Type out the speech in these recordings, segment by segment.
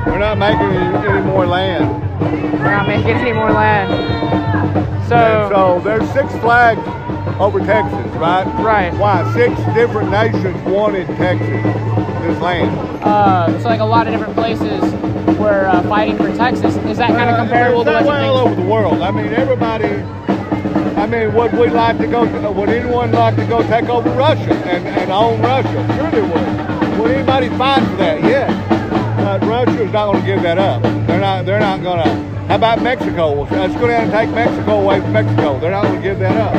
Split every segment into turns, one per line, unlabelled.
We're not making any more land.
We're not making any more land.
So there's 6 flags over Texas, right?
Right.
Why? 6 different nations wanted Texas, this land.
So like a lot of different places were fighting for Texas. Is that kind of comparable to what you think?
All over the world. I mean, everybody. I mean, would we like to go? Would anyone like to go take over Russia and own Russia? Sure they would. Would anybody fight for that? Yes. But Russia's not going to give that up. They're not going to. How about Mexico? Let's go down and take Mexico away from Mexico. They're not going to give that up.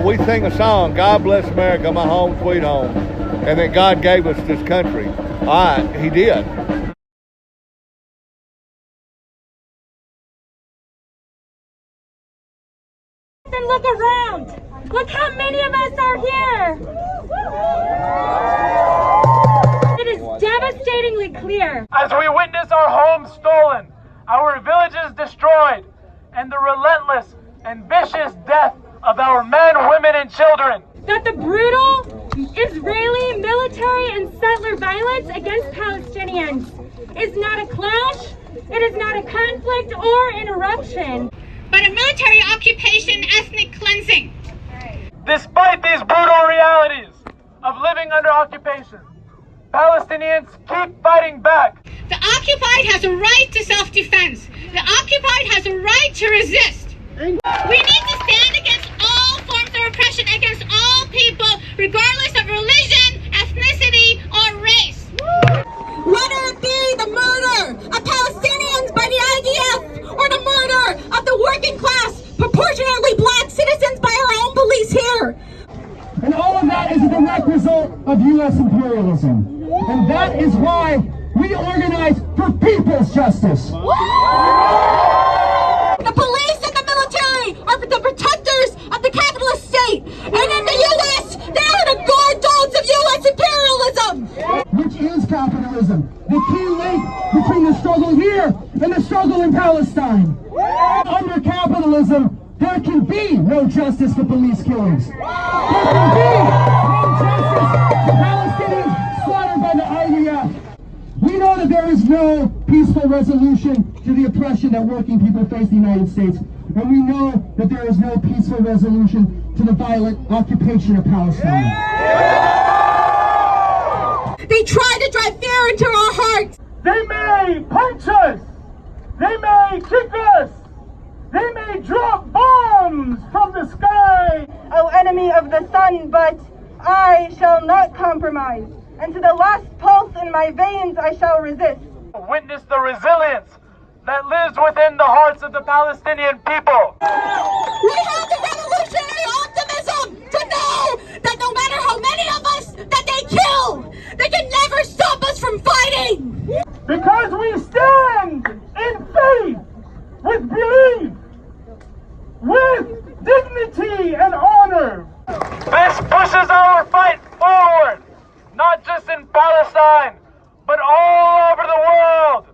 We sing a song, "God Bless America, my home sweet home," and that God gave us this country. All right, He did.
And look around. Look how many of us are here. It is devastatingly clear.
As we witness our homes stolen, our villages destroyed, and the relentless and vicious death of our men, women, and children.
That the brutal Israeli military and settler violence against Palestinians is not a clash, it is not a conflict or interruption, but a military occupation, ethnic cleansing.
Despite these brutal realities of living under occupation, Palestinians keep fighting back.
The occupied has a right to self-defense. The occupied has a right to resist. We need to stand against all forms of oppression against all people, regardless of religion, ethnicity, or race. Whether it be the murder of Palestinians by the IDF or the murder of the working class, proportionately black citizens by our own police here.
And all of that is a direct result of U.S. imperialism. And that is why we organize for people's justice.
The police and the military are the protectors of the capitalist state. And in the U.S., they are the guard dogs of U.S. imperialism.
Which is capitalism, the key link between the struggle here and the struggle in Palestine. Under capitalism, there can be no justice for police killings. There can be no justice for Palestinians slaughtered by the IDF. We know that there is no peaceful resolution to the oppression that working people face in the United States. And we know that there is no peaceful resolution to the violent occupation of Palestine.
They try to drive fear into our hearts.
They may punch us. They may kick us. They may drop bombs from the sky.
O enemy of the sun, but I shall not compromise. And to the last pulse in my veins I shall resist.
Witness the resilience that lives within the hearts of the Palestinian people.
We have the revolutionary optimism to know that no matter how many of us that they kill, they can never stop us from fighting.
Because we stand in faith, with belief, with dignity and honor. This pushes our fight forward, not just in Palestine, but all over the world.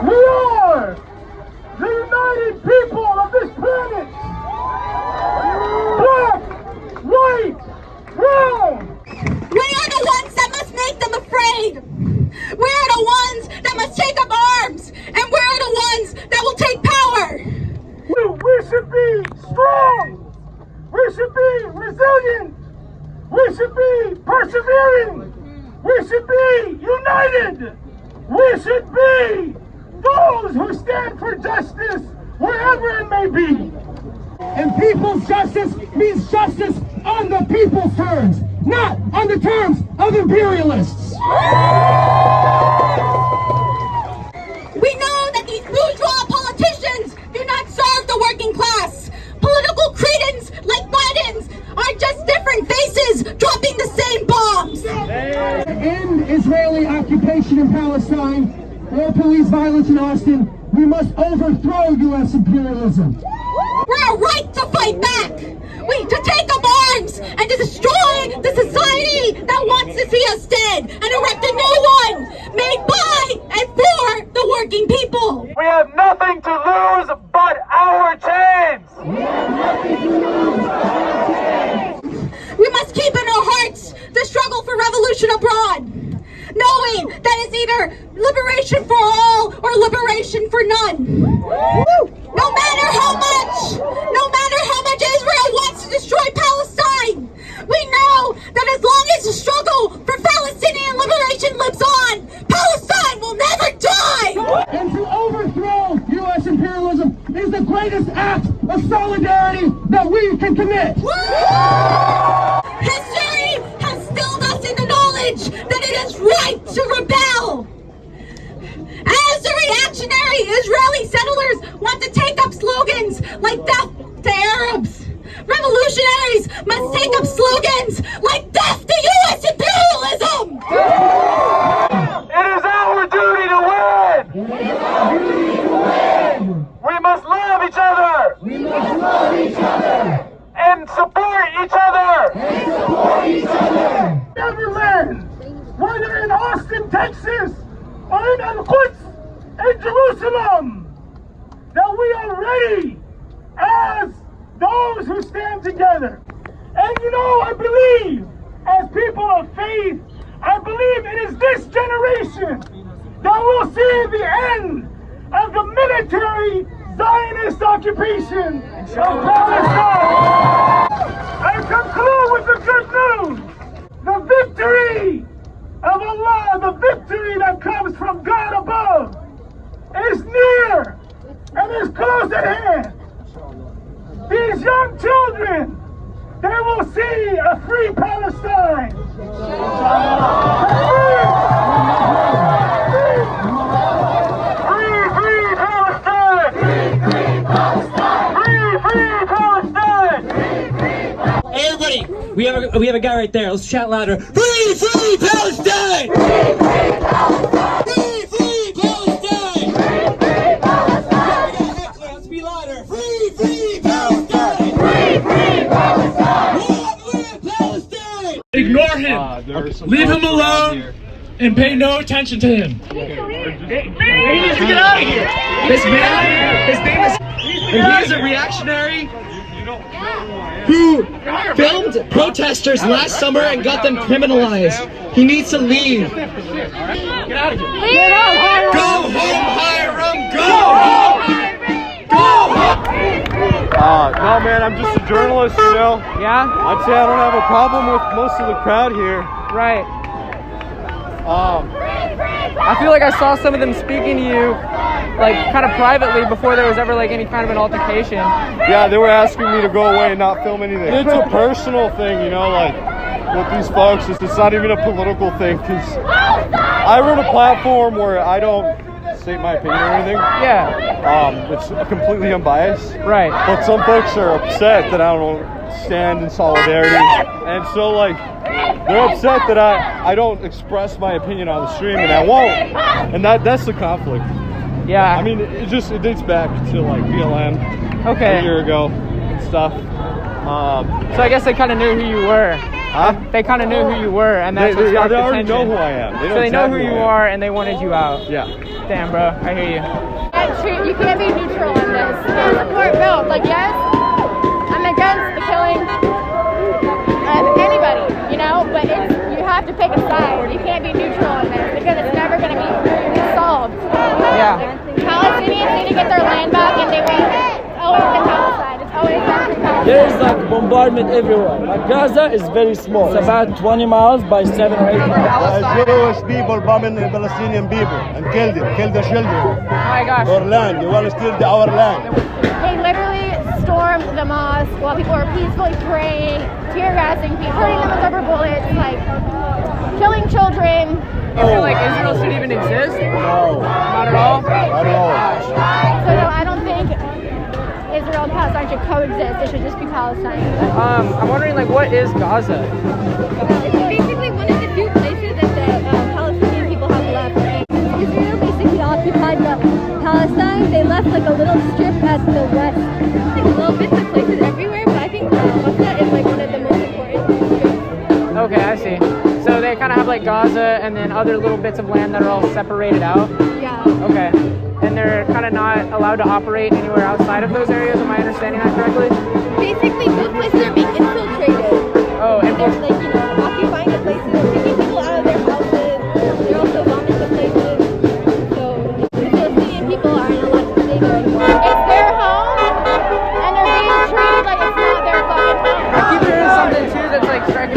We are the united people of this planet. Black, white, brown.
We are the ones that must make them afraid. We're the ones that must take up arms, and we're the ones that will take power.
We should be strong. We should be resilient. We should be persevering. We should be united. We should be those who stand for justice wherever it may be.
And people's justice means justice on the people's terms, not on the terms of imperialists.
We know that these bourgeois politicians do not serve the working class. Political cretins like Biden's are just different faces dropping the same bombs.
To end Israeli occupation in Palestine or police violence in Austin, we must overthrow U.S. imperialism.
We're right to fight back. To take up arms and to destroy the society that wants to see us dead and erect a new one made by and for the working people.
We have nothing to lose but our chains.
We must keep in our hearts the struggle for revolution abroad, knowing either liberation for all or liberation for none. No matter how much Israel wants to destroy Palestine, we know that as long as the struggle for Palestinian liberation lives on, Palestine will never die!
And to overthrow U.S. imperialism is the greatest act of solidarity that we can commit.
History has stilled us in the knowledge that it is right to rebel. As the reactionary Israeli settlers want to take up slogans like death to Arabs, revolutionaries must take up slogans like death to U.S. imperialism!
It is our duty to win! We must love each other! And support each other! Every land, whether in Austin, Texas, or in Al-Quds, in Jerusalem, that we are ready as those who stand together. And you know, I believe, as people of faith, I believe it is this generation that will see the end of the military Zionist occupation of Palestine. I conclude with the good news. The victory of Allah, the victory that comes from God above, is near and is close at hand. These young children, they will see a free Palestine. Free Palestine! Free Palestine!
Hey everybody, we have a guy right there. Let's chat louder. Free Palestine! Free Palestine! Free Palestine! Free Palestine! Let's be louder. Free Palestine! Free Palestine! Free Palestine!
Ignore him. Leave him alone and pay no attention to him.
He needs to get out of here!
This man, his name is, and he is a reactionary who filmed protesters last summer and got them criminalized. He needs to leave. Get out of here. Go home, Hiram. Go home. Go home.
No, man, I'm just a journalist, you know.
Yeah?
I'd say I don't have a problem with most of the crowd here.
Right. I feel like I saw some of them speaking to you, like, kind of privately before there was ever, like, any kind of an altercation.
Yeah, they were asking me to go away and not film anything. It's a personal thing, you know, like, with these folks. It's not even a political thing, because I run a platform where I don't state my opinion or anything.
Yeah.
It's completely unbiased.
Right.
But some folks are upset that I don't stand in solidarity. And so, like, they're upset that I don't express my opinion on the stream, and I won't. And that's the conflict.
Yeah.
I mean, it dates back to, like, BLM
Okay.
a year ago and stuff.
So I guess they kind of knew who you were.
Huh?
They kind of knew who you were, and that's what
they
sparked the
already
tension.
know who I am.
So they know who you are, and they wanted you out.
Yeah.
Damn, bro. I hear you.
You can't be neutral on this. Support both. Like, yes, I'm against the killing of anybody, you know, but you have to pick a side. You can't be neutral on this because it's never going to be solved.
Yeah.
Palestinians need to get their land back, and they won't. It's always been Palestine. It's always been Palestine.
There is like bombardment everywhere. Like Gaza is very small. It's about 20 miles by 7 or 8 miles.
Jewish people bombing the Palestinian people and kill their children.
Oh my gosh.
Our land, you want to steal our land.
They literally stormed the mosque while people were peacefully praying, tear gassing people, hurting them with rubber bullets, like killing children.
You feel like Israel should even exist?
No.
Not at all?
Not at all.
So no, I don't think Israel and Palestine should coexist. It should just be Palestine.
I'm wondering, like, what is Gaza?
It's basically one of the few places that the Palestinian people have left. And Israel basically occupied Palestine. They left like a little strip at the west. Like little bits of places everywhere, but I think Gaza is like one of the most important strips.
Okay, I see. So they kind of have like Gaza and then other little bits of land that are all separated out?
Yeah.
Okay. And they're kind of not allowed to operate anywhere outside of those areas, am I understanding that correctly?
Basically, those places are being infiltrated.
Oh,
and they're like, you know, occupying the places, taking people out of their houses. They're also bombing the places.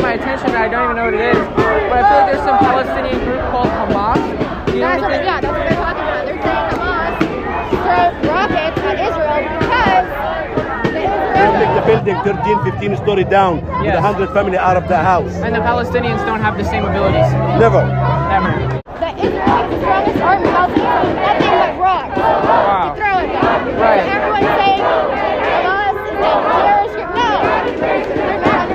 my attention, and I don't even know what it is. But I feel like there's some Palestinian group called Hamas. Do you know anything?
Yeah, that's what they're talking about. They're saying Hamas throw rockets at Israel because
They make the building 13, 15 story down with 100 family out of the house.
And the Palestinians don't have the same abilities.
Never.
Ever.
the Israelites' strongest army Palestinians with nothing but rocks to throw at them.
Right.
So everyone's saying Hamas is a terrorist group. No, they're not.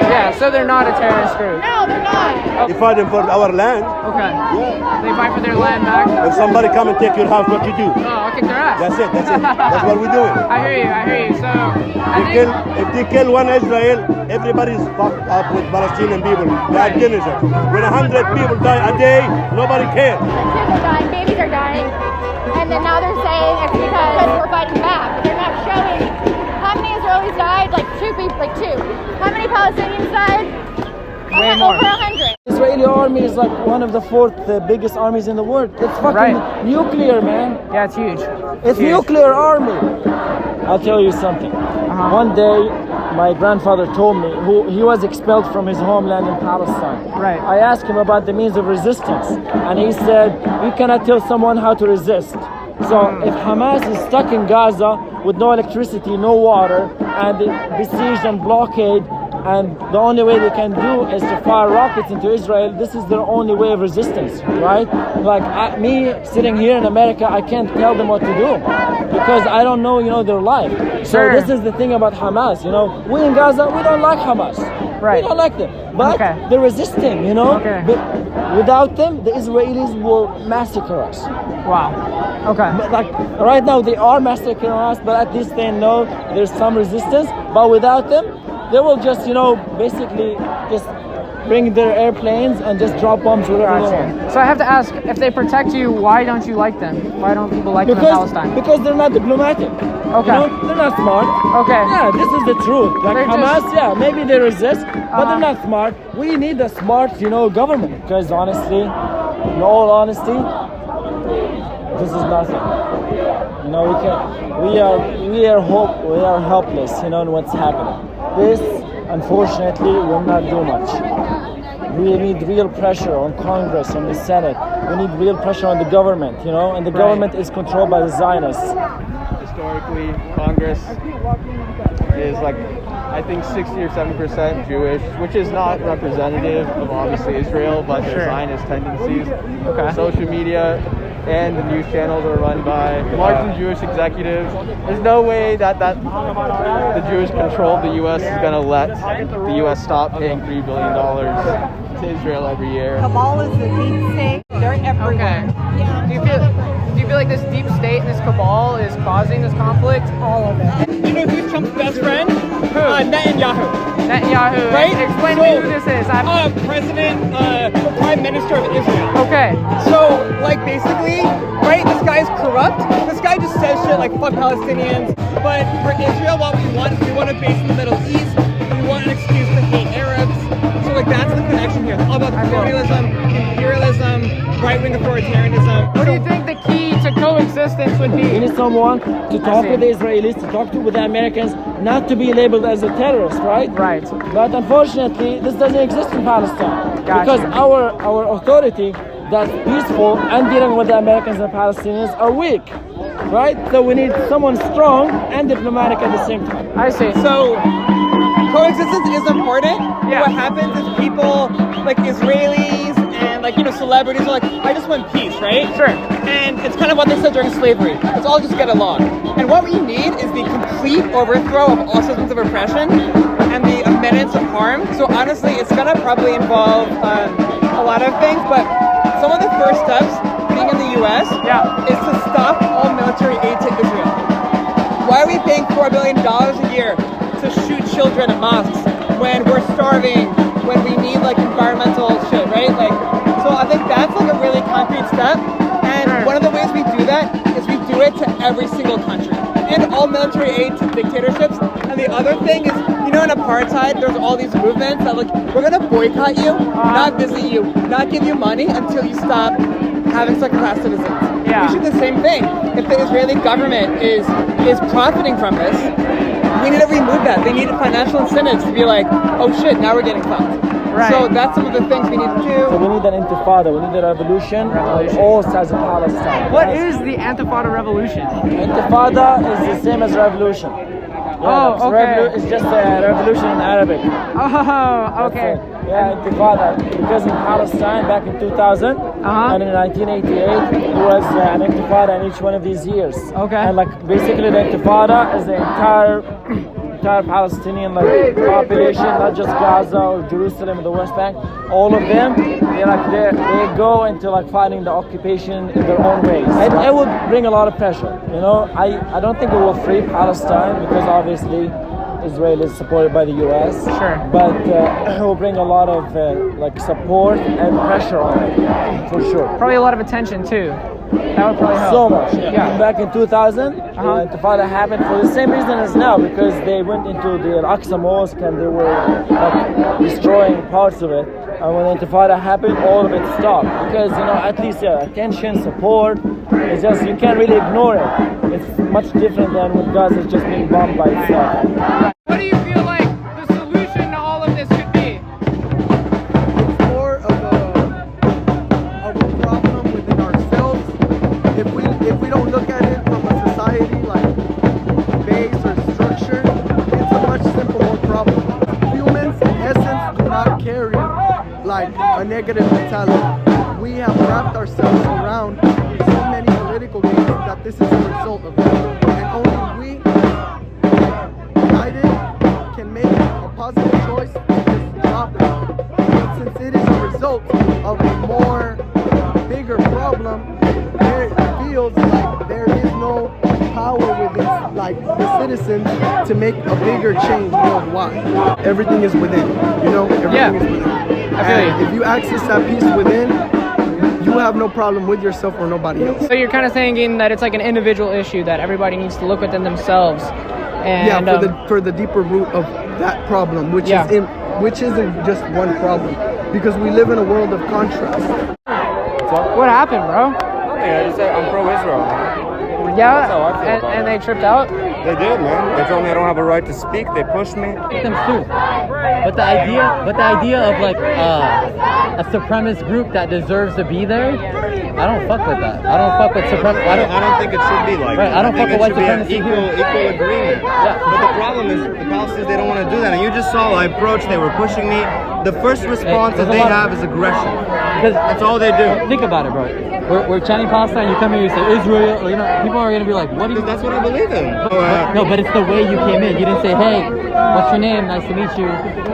Yeah, so they're not a terrorist group.
No, they're not.
They fighting for our land.
Okay. They fight for their land back.
If somebody come and take your house, what you do?
Oh, I'll kick their ass.
That's it. That's what we're doing.
I hear you. So,
If they kill one Israel, everybody's fucked up with Palestinian people. They're against it. When 100 people die a day, nobody cares.
Kids are dying, babies are dying, and then now they're saying it's because we're fighting back. But they're not showing how many Israelis died. Like two. How many Palestinians died?
Way more.
Over 100.
Israeli army is like one of the fourth biggest armies in the world. It's fucking nuclear, man.
Yeah, it's huge.
It's nuclear army. I'll tell you something. One day, my grandfather told me he was expelled from his homeland in Palestine.
Right.
I asked him about the means of resistance, and he said, you cannot tell someone how to resist. So if Hamas is stuck in Gaza with no electricity, no water, and besieged and blockade, and the only way they can do is to fire rockets into Israel, this is their only way of resistance, right? Like me sitting here in America, I can't tell them what to do because I don't know, their life. So this is the thing about Hamas, we in Gaza, we don't like Hamas.
Right.
We don't like them, but they're resisting,
Okay.
But without them, the Israelis will massacre us.
Wow. Okay.
But like right now, they are massacring us, but at least they know there's some resistance. But without them, they will just, basically just bring their airplanes and just drop bombs wherever they want.
So I have to ask, if they protect you, why don't you like them? Why don't people like them in Palestine?
Because they're not diplomatic.
Okay.
They're not smart.
Okay.
Yeah, this is the truth. Like
They're
Hamas, maybe they resist, but they're not smart. We need a smart, government. Because honestly, in all honesty, this is nothing. We are helpless, in what's happening. This, unfortunately, will not do much. We need real pressure on Congress, on the Senate. We need real pressure on the government, and the government is controlled by the Zionists.
Historically, Congress is I think 60 or 70% Jewish, which is not representative of obviously Israel, but their Zionist tendencies. Social media and the news channels are run by largely Jewish executives. There's no way that the Jewish control of the U.S. is going to let the U.S. stop paying $3 billion to Israel every year.
Cabal is the deep state. They're everywhere.
Okay. Do you feel like this deep state and this cabal is causing this conflict?
All of it.
You know who's Trump's best friend?
Who?
Netanyahu.
Netanyahu.
Right?
Explain to me who this is.
Prime Minister of Israel.
Okay.
So, basically, right, this guy's corrupt. This guy just says shit like, fuck Palestinians. But for Israel, what we want a base in the Middle East. We want an excuse to hate Arabs. So, that's the connection here. It's all about colonialism, imperialism, right-wing authoritarianism.
What do you think the key to coexistence would be?
We need someone to talk with the Israelis, to talk with the Americans, not to be labeled as a terrorist, right?
Right.
But unfortunately, this doesn't exist in Palestine. Because our authority that's peaceful and dealing with the Americans and Palestinians are weak, right? So we need someone strong and diplomatic at the same time.
I see.
So coexistence is important.
Yeah.
What happens is people like Israelis and celebrities are like, I just want peace, right?
Sure.
And it's kind of what they said during slavery. Let's all just get along. And what we need is the complete overthrow of all systems of oppression and the amendments of harm. So honestly, it's gonna probably involve a lot of things, but some of the first steps, being in the U.S., is to stop all military aid to Israel. Why are we paying $4 billion a year to shoot children at mosques when we're starving, when we need environmental shit, right? So I think that's a really concrete step. And one of the ways we do that is we do it to every single country and all military aid to dictatorships. And the other thing is, in apartheid, there's all these movements that we're gonna boycott you, not visit you, not give you money until you stop having second-class citizens.
Yeah.
We should do the same thing. If the Israeli government is profiting from this, we need to remove that. They need financial incentives to be like, oh shit, now we're getting fucked.
Right.
So that's some of the things we need to do.
So we need an intifada, we need a revolution on all sides of Palestine.
What is the Antifada revolution?
Intifada is the same as revolution.
Oh, okay.
It's just a revolution in Arabic.
Oh, okay.
Yeah, Intifada. Because in Palestine back in 2000 and in 1988, there was an Intifada in each one of these years.
Okay.
And like basically the Intifada is the entire Palestinian population, not just Gaza or Jerusalem or the West Bank. All of them, they go into like fighting the occupation in their own ways. It would bring a lot of pressure. You know, I don't think it will free Palestine because obviously Israel is supported by the U.S.
Sure.
But it will bring a lot of like support and pressure on it, for sure.
Probably a lot of attention too. That would probably help.
So much.
Yeah.
Back in 2000, the Intifada happened for the same reason as now, because they went into the Al-Aqsa Mosque and they were like destroying parts of it. And when the Intifada happened, all of it stopped. Because, you know, at least attention, support, it's just, you can't really ignore it. It's much different than with Gaza just being bombed by itself.
What do you feel like the solution to all of this could be?
It's more of a problem within ourselves. If we don't look at it from a society like base or structure, it's a much simpler problem. Humans in essence do not carry like a negative mentality. We have wrapped ourselves around so many political games that this is a result of that. And only we, united, can make a positive choice to just drop it. But since it is a result of a more bigger problem, it feels like there is no power within like the citizens to make a bigger change worldwide. Everything is within, you know? Everything is within.
I feel you.
If you access that peace within, you have no problem with yourself or nobody else.
So you're kind of saying that it's like an individual issue that everybody needs to look within themselves. And,
yeah, for the deeper root of that problem, which isn't just one problem, because we live in a world of contrast.
What happened, bro?
I just said I'm pro-Israel.
Yeah,
That's how I feel about
and
it.
they tripped out?
They did, man. They told me I don't have a right to speak. They pushed me.
Them too. But the idea of like a supremacist group that deserves to be there, I don't fuck with that. I don't fuck with supremacy.
I don't think it should be like
right,
that.
I don't fuck with white supremacy.
Equal agreement.
Yeah.
But the problem is the Palestinians, they don't want to do that. And you just saw I approached, they were pushing me. The first response that they have is aggression. That's all they do.
Think about it, bro. We're chanting Palestine. You come here, you say Israel. You know, people are gonna be like, "What do you?"
That's what I believe in.
No, but it's the way you came in. You didn't say, "Hey, what's your name? Nice to meet you.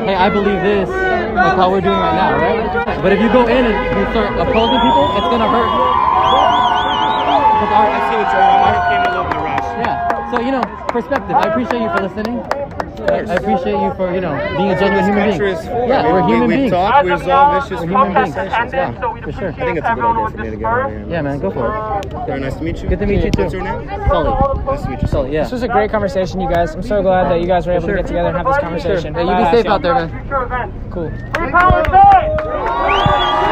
Hey, I believe this." Like how we're doing right now, right? But if you go in and you start opposing people, it's gonna hurt.
I see what you're saying. I might have came a little bit rash.
Yeah. So you know, perspective. I appreciate you for listening. I appreciate you for, you know, being a genuine human being. Yeah, we're human beings.
We talk, we resolve issues.
We're human beings.
Yeah,
for sure.
I think it's a good idea for me to get on here.
Yeah, man, go for it.
Very nice to meet you.
Good to meet you too.
What's your name?
Sully.
Nice to meet you, Sully.
Yeah.
This was a great conversation, you guys. I'm so glad that you guys were able to get together and have this conversation.
Hey, you be safe out there, man.
Cool.
Free Palestine!